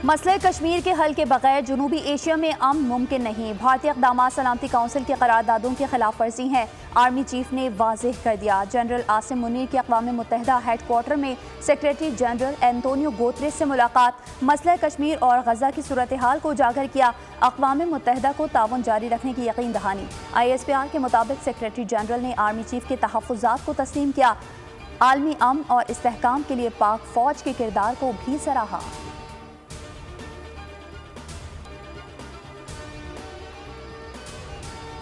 मसले कश्मीर के हल के बगैर जनूबी एशिया में अमन मुमकिन नहीं। भारतीय इक़दामात सलामती काउंसिल की करारदादों की खिलाफ वर्जी हैं। आर्मी चीफ ने वाज़ेह कर दिया। जनरल आसिम मुनीर की अक़वाम मुत्तहिदा हेडक्वार्टर में सेक्रेटरी जनरल एंटोनियो गुतेरेस से मुलाकात। मसला कश्मीर और गजा की सूरत हाल को उजागर किया। अक़वाम मुत्तहिदा को ताउन जारी रखने की यकीन दहानी। ISPR के मुताबिक सेक्रेटरी जनरल ने आर्मी चीफ के तहफ़्फ़ुज़ात को तस्लीम किया। आलमी अमन और इस्तेहकाम के लिए पाक फ़ौज के किरदार को भी सराहा।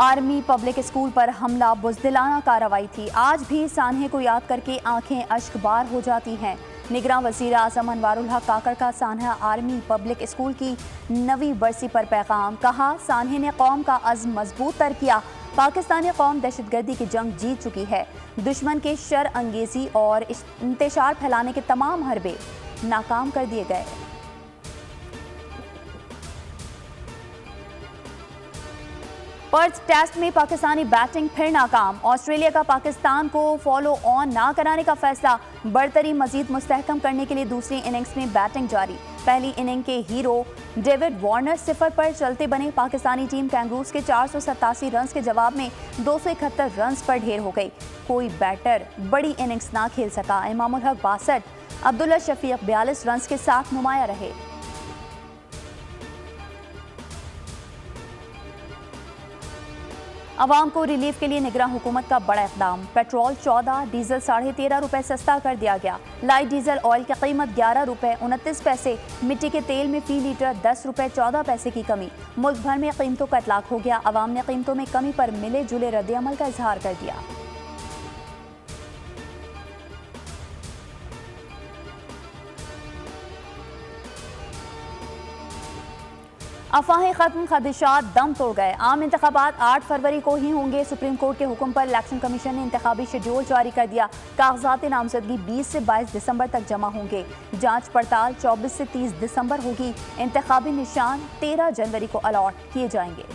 आर्मी पब्लिक स्कूल पर हमला बुज़दिलाना कार्रवाई थी। आज भी सान्हे को याद करके आंखें अश्कबार हो जाती हैं। निगरान वज़ीर आज़म अनवारुल हक काकड़ का सान्हा आर्मी पब्लिक स्कूल की 9वीं बरसी पर पैगाम। कहा, सान्हे ने कौम का अज़्म मजबूत तर किया। पाकिस्तानी कौम दहशतगर्दी की जंग जीत चुकी है। दुश्मन के शर अंगेज़ी और इंतशार फैलाने के तमाम हरबे नाकाम कर दिए गए। पर्थ टेस्ट में पाकिस्तानी बैटिंग फिर नाकाम। ऑस्ट्रेलिया का पाकिस्तान को फॉलो ऑन ना कराने का फैसला। बरतरी मजीद मुस्तहकम करने के लिए दूसरी इनिंग्स में बैटिंग जारी। पहली इनिंग के हीरो डेविड वार्नर 0 पर चलते बने। पाकिस्तानी टीम कैंगरूज के 487 रन के जवाब में 271 रन पर ढेर हो गई। कोई बैटर बड़ी इनिंग्स ना खेल सका। इमामुल हक 62, अब्दुल्ला शफीक 42 रन के साथ नुमाया रहे। अवाम को रिलीफ के लिए निगरान हुकूमत का बड़ा इक़दाम। पेट्रोल 14, डीजल 13.5 रुपए सस्ता कर दिया गया। लाइट डीजल ऑयल की कीमत 11 रुपए 29 पैसे। मिट्टी के तेल में फी लीटर 10 रुपए 14 पैसे की कमी। मुल्क भर में कीमतों का इतलाक हो गया। अवाम ने कीमतों में कमी पर मिले जुले रद्द-ए-अमल का इजहार कर दिया। अफवाहें खत्म, खदशात दम तोड़ गए। आम इंतखाबात 8 फरवरी को ही होंगे। सुप्रीम कोर्ट के हुक्म पर इलेक्शन कमीशन ने इंतखाबी शेड्यूल जारी कर दिया। कागजात नामजदगी 20 से 22 दिसंबर तक जमा होंगे। जांच पड़ताल 24 से 30 दिसंबर होगी। इंतखाबी निशान 13 जनवरी को अलॉट किए जाएंगे।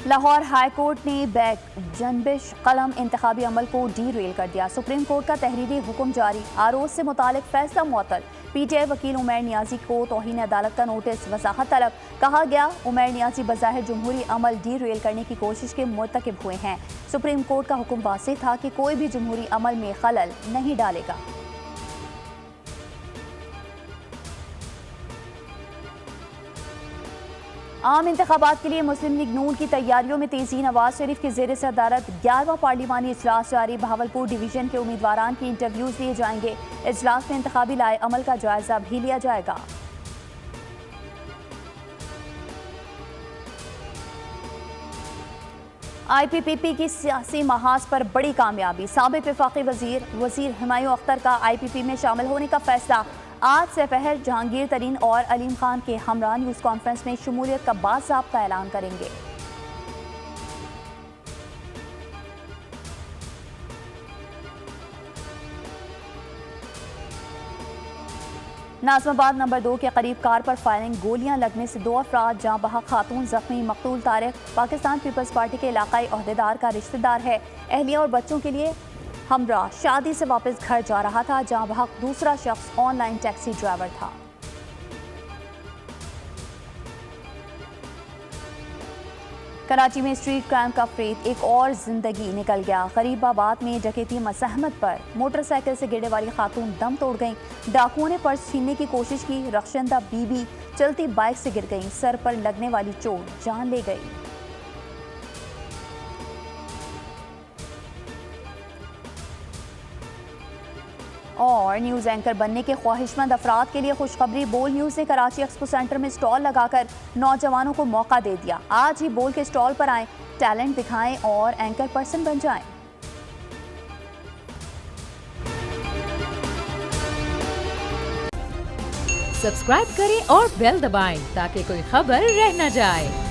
लाहौर हाई कोर्ट ने बैक जनबिश कलम इंतखाबी अमल को डीरेल कर दिया। सुप्रीम कोर्ट का तहरीरी हुक्म जारी। आरोज से मुतालिक फैसला मुअत्तल। PTI वकील उमैर नियाजी को तौहीन अदालत का नोटिस। वजाहत तलब। कहा गया, उमैर नियाजी बज़ाहिर जमहूरी अमल डीरेल करने की कोशिश के मुर्तकिब हुए हैं। सुप्रीम कोर्ट का हुक्म वाज़ेह था कि कोई भी जमहूरी अमल में खलल नहीं डालेगा। आम इंतखाबात के लिए मुस्लिम लीग नून की तैयारियों में तेजी। नवाज शरीफ की ज़ेर सदारत 11वां पार्लिमानी इजलास जारी। बहावलपुर डिवीजन के उम्मीदवारान के इंटरव्यूज लिए जाएंगे। इजलास में इंतखाबी लाए अमल का जायजा भी लिया जाएगा। IPPP की सियासी महाज पर बड़ी कामयाबी। साबिक वफाकी वजीर हुमायूं अख्तर का IPP में शामिल होने का फैसला। आज से पहर जहांगीर तरीन और अलीम खान के हमरा न्यूज़ कॉन्फ्रेंस में शमूलियत का बाज़ाब्ता ऐलान करेंगे। नाज़िमाबाद नंबर 2 के करीब कार पर फायरिंग। गोलियां लगने से 2 अफराद जाँ बहक, खातून जख्मी। मकतूल तारिक पाकिस्तान पीपल्स पार्टी के इलाकाई ओहदेदार का रिश्तेदार है। अहलिया और बच्चों के लिए हमरा शादी से वापस घर जा रहा था। जहाँ बहक दूसरा शख्स ऑनलाइन टैक्सी ड्राइवर था। कराची में स्ट्रीट क्राइम का फेत एक और जिंदगी निकल गया। गरीबाबाद में डकैती मज़ाहमत पर मोटरसाइकिल से गिरने वाली खातून दम तोड़ गईं। डाकुओं ने पर्स छीनने की कोशिश की। रख्शंदा बीबी चलती बाइक से गिर गईं। सर पर लगने वाली चोट जान ले गई। और न्यूज़ एंकर बनने के ख्वाहिशमंद अफराद के लिए खुशखबरी। बोल न्यूज़ ने कराची एक्सपो सेंटर में स्टॉल लगाकर नौजवानों को मौका दे दिया। आज ही बोल के स्टॉल पर आएं, टैलेंट दिखाएं और एंकर पर्सन बन जाएं। सब्सक्राइब करें और बेल दबाएं ताकि कोई खबर रह न जाए।